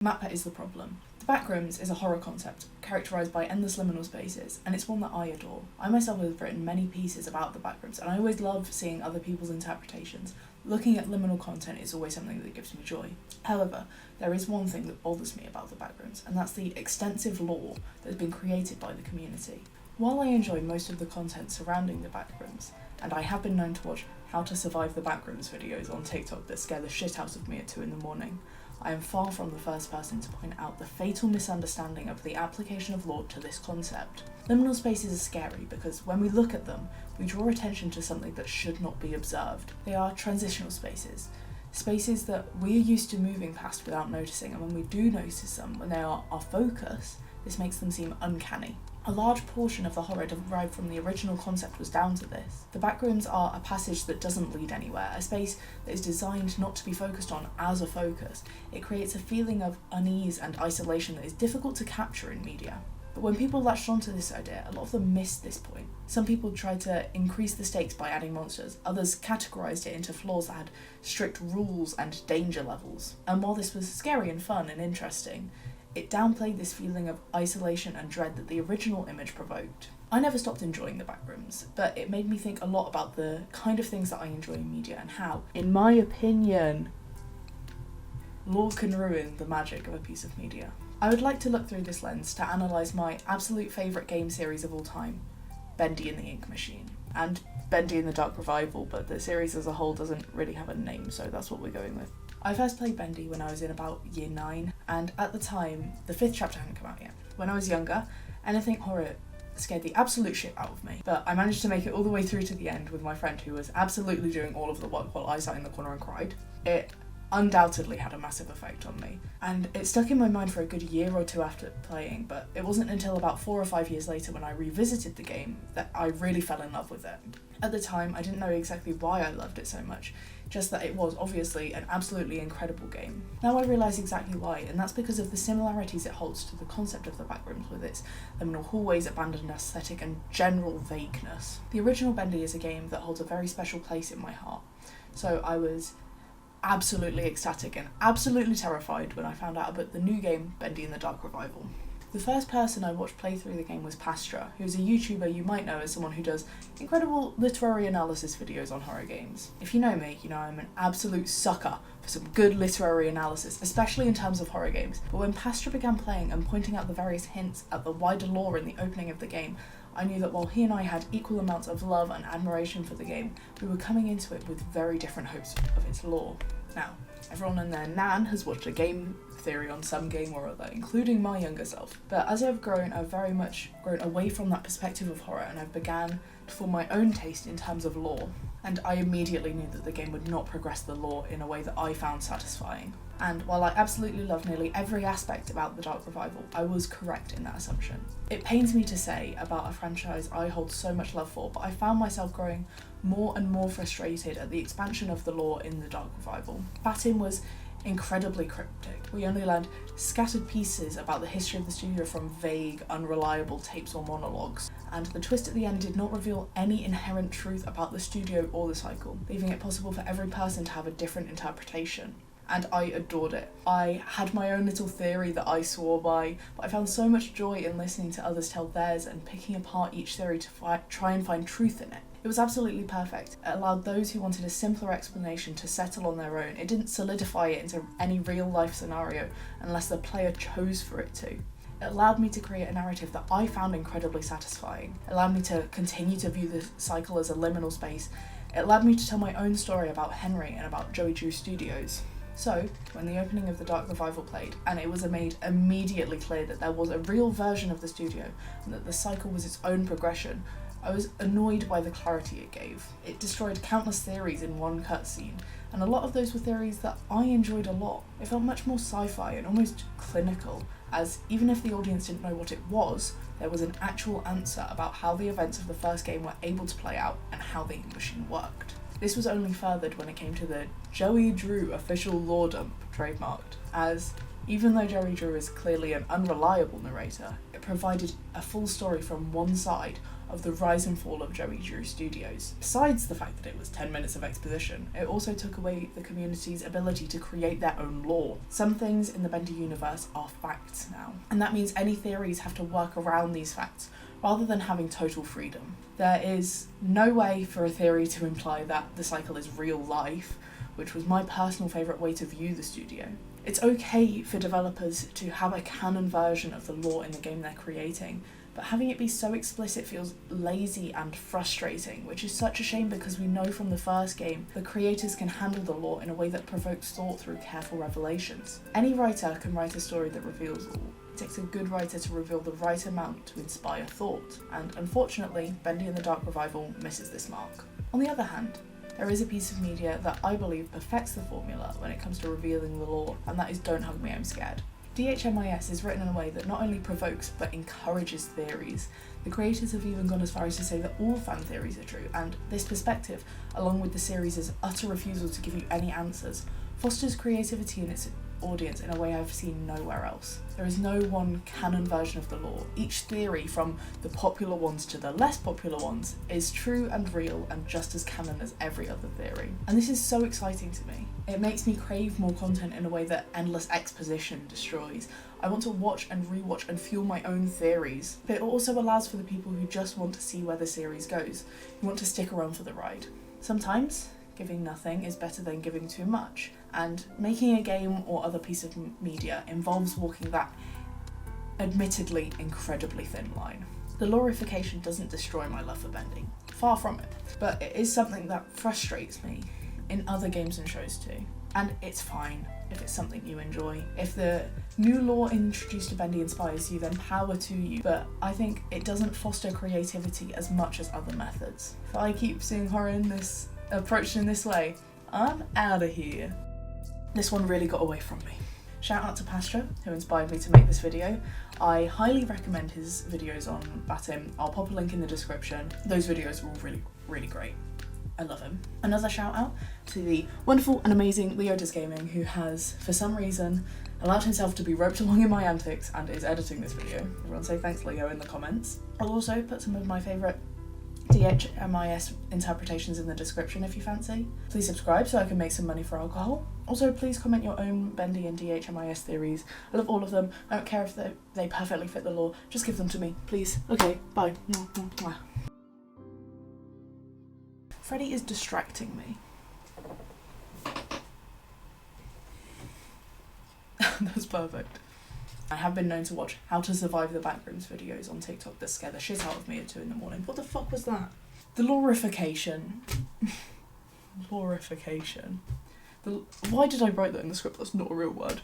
Mappa is the problem. The Backrooms is a horror concept, characterised by endless liminal spaces, and it's one that I adore. I myself have written many pieces about the Backrooms, and I always love seeing other people's interpretations. Looking at liminal content is always something that gives me joy. However, there is one thing that bothers me about the Backrooms, and that's the extensive lore that has been created by the community. While I enjoy most of the content surrounding the Backrooms, and I have been known to watch How to Survive the Backrooms videos on TikTok that scare the shit out of me at 2 a.m, I am far from the first person to point out the fatal misunderstanding of the application of lore to this concept. Liminal spaces are scary because when we look at them, we draw attention to something that should not be observed. They are transitional spaces, spaces that we are used to moving past without noticing, and when we do notice them, when they are our focus, this makes them seem uncanny. A large portion of the horror derived from the original concept was down to this. The Backrooms are a passage that doesn't lead anywhere, a space that is designed not to be focused on as a focus. It creates a feeling of unease and isolation that is difficult to capture in media. But when people latched onto this idea, a lot of them missed this point. Some people tried to increase the stakes by adding monsters, others categorised it into floors that had strict rules and danger levels. And while this was scary and fun and interesting, it downplayed this feeling of isolation and dread that the original image provoked. I never stopped enjoying the Backrooms, but it made me think a lot about the kind of things that I enjoy in media and how, in my opinion, lore can ruin the magic of a piece of media. I would like to look through this lens to analyse my absolute favourite game series of all time, Bendy and the Ink Machine, and Bendy and the Dark Revival, but the series as a whole doesn't really have a name, so that's what we're going with. I first played Bendy when I was in about year 9, and at the time, the 5th chapter hadn't come out yet. When I was younger, anything horror scared the absolute shit out of me, but I managed to make it all the way through to the end with my friend who was absolutely doing all of the work while I sat in the corner and cried. It undoubtedly had a massive effect on me, and it stuck in my mind for a good year or two after playing, but it wasn't until about 4 or 5 years later when I revisited the game that I really fell in love with it. At the time, I didn't know exactly why I loved it so much, just that it was obviously an absolutely incredible game. Now I realise exactly why, and that's because of the similarities it holds to the concept of the Backrooms with its liminal hallways, abandoned aesthetic, and general vagueness. The original Bendy is a game that holds a very special place in my heart, so I was absolutely ecstatic and absolutely terrified when I found out about the new game, Bendy and the Dark Revival. The first person I watched play through the game was Pastra, who's a YouTuber you might know as someone who does incredible literary analysis videos on horror games. If you know me, you know I'm an absolute sucker for some good literary analysis, especially in terms of horror games. But when Pastra began playing and pointing out the various hints at the wider lore in the opening of the game, I knew that while he and I had equal amounts of love and admiration for the game, we were coming into it with very different hopes of its lore. Now, everyone and their nan has watched a game theory on some game or other, including my younger self. But as I've grown, I've very much grown away from that perspective of horror, and I've began to form my own taste in terms of lore. And I immediately knew that the game would not progress the lore in a way that I found satisfying. And while I absolutely love nearly every aspect about the Dark Revival, I was correct in that assumption. It pains me to say about a franchise I hold so much love for, but I found myself growing more and more frustrated at the expansion of the lore in the Dark Revival. Batim was incredibly cryptic. We only learned scattered pieces about the history of the studio from vague, unreliable tapes or monologues, and the twist at the end did not reveal any inherent truth about the studio or the cycle, leaving it possible for every person to have a different interpretation. And I adored it. I had my own little theory that I swore by, but I found so much joy in listening to others tell theirs and picking apart each theory to try and find truth in it. It was absolutely perfect. It allowed those who wanted a simpler explanation to settle on their own. It didn't solidify it into any real life scenario unless the player chose for it to. It allowed me to create a narrative that I found incredibly satisfying. It allowed me to continue to view the cycle as a liminal space. It allowed me to tell my own story about Henry and about Joey Drew Studios. So, when the opening of the Dark Revival played, and it was made immediately clear that there was a real version of the studio, and that the cycle was its own progression, I was annoyed by the clarity it gave. It destroyed countless theories in one cutscene, and a lot of those were theories that I enjoyed a lot. It felt much more sci-fi and almost clinical, as even if the audience didn't know what it was, there was an actual answer about how the events of the first game were able to play out and how the ink machine worked. This was only furthered when it came to the Joey Drew official lore dump, trademarked, as even though Joey Drew is clearly an unreliable narrator, it provided a full story from one side of the rise and fall of Joey Drew Studios. Besides the fact that it was 10 minutes of exposition, it also took away the community's ability to create their own lore. Some things in the Bendy universe are facts now, and that means any theories have to work around these facts, rather than having total freedom. There is no way for a theory to imply that the cycle is real life, which was my personal favourite way to view the studio. It's okay for developers to have a canon version of the lore in the game they're creating, but having it be so explicit feels lazy and frustrating, which is such a shame because we know from the first game the creators can handle the lore in a way that provokes thought through careful revelations. Any writer can write a story that reveals all. It takes a good writer to reveal the right amount to inspire thought, and unfortunately, Bendy and the Dark Revival misses this mark. On the other hand, there is a piece of media that I believe perfects the formula when it comes to revealing the lore, and that is Don't Hug Me, I'm Scared. dhmis is written in a way that not only provokes but encourages theories. The creators have even gone as far as to say that all fan theories are true, and this perspective, along with the series' utter refusal to give you any answers, fosters creativity in its audience in a way I've seen nowhere else. There is no one canon version of the lore. Each theory, from the popular ones to the less popular ones, is true and real and just as canon as every other theory. And this is so exciting to me. It makes me crave more content in a way that endless exposition destroys. I want to watch and rewatch and fuel my own theories, but it also allows for the people who just want to see where the series goes, who want to stick around for the ride. Sometimes giving nothing is better than giving too much, and making a game or other piece of media involves walking that admittedly incredibly thin line. The loreification doesn't destroy my love for Bendy, far from it, but it is something that frustrates me in other games and shows too. And it's fine if it's something you enjoy. If the new lore introduced to Bendy inspires you, then power to you, but I think it doesn't foster creativity as much as other methods. If I keep seeing horror in this approached in this way, I'm out of here. This one really got away from me. Shout out to Pastra, who inspired me to make this video. I highly recommend his videos on Batim. I'll pop a link in the description. Those videos were all really, really great. I love him. Another shout out to the wonderful and amazing Leo Does Gaming, who has, for some reason, allowed himself to be roped along in my antics and is editing this video. Everyone say thanks, Leo, in the comments. I'll also put some of my favourite dhmis interpretations in the description if you fancy. Please subscribe so I can make some money for alcohol. Also, please comment your own Bendy and dhmis theories. I love all of them. I don't care if they perfectly fit the lore. Just give them to me, please. Okay, bye. Freddy is distracting me. That's perfect. I have been known to watch How to Survive the Backrooms videos on TikTok that scare the shit out of me at 2 in the morning. What the fuck was that? The loreification. Loreification. Why did I write that in the script? That's not a real word.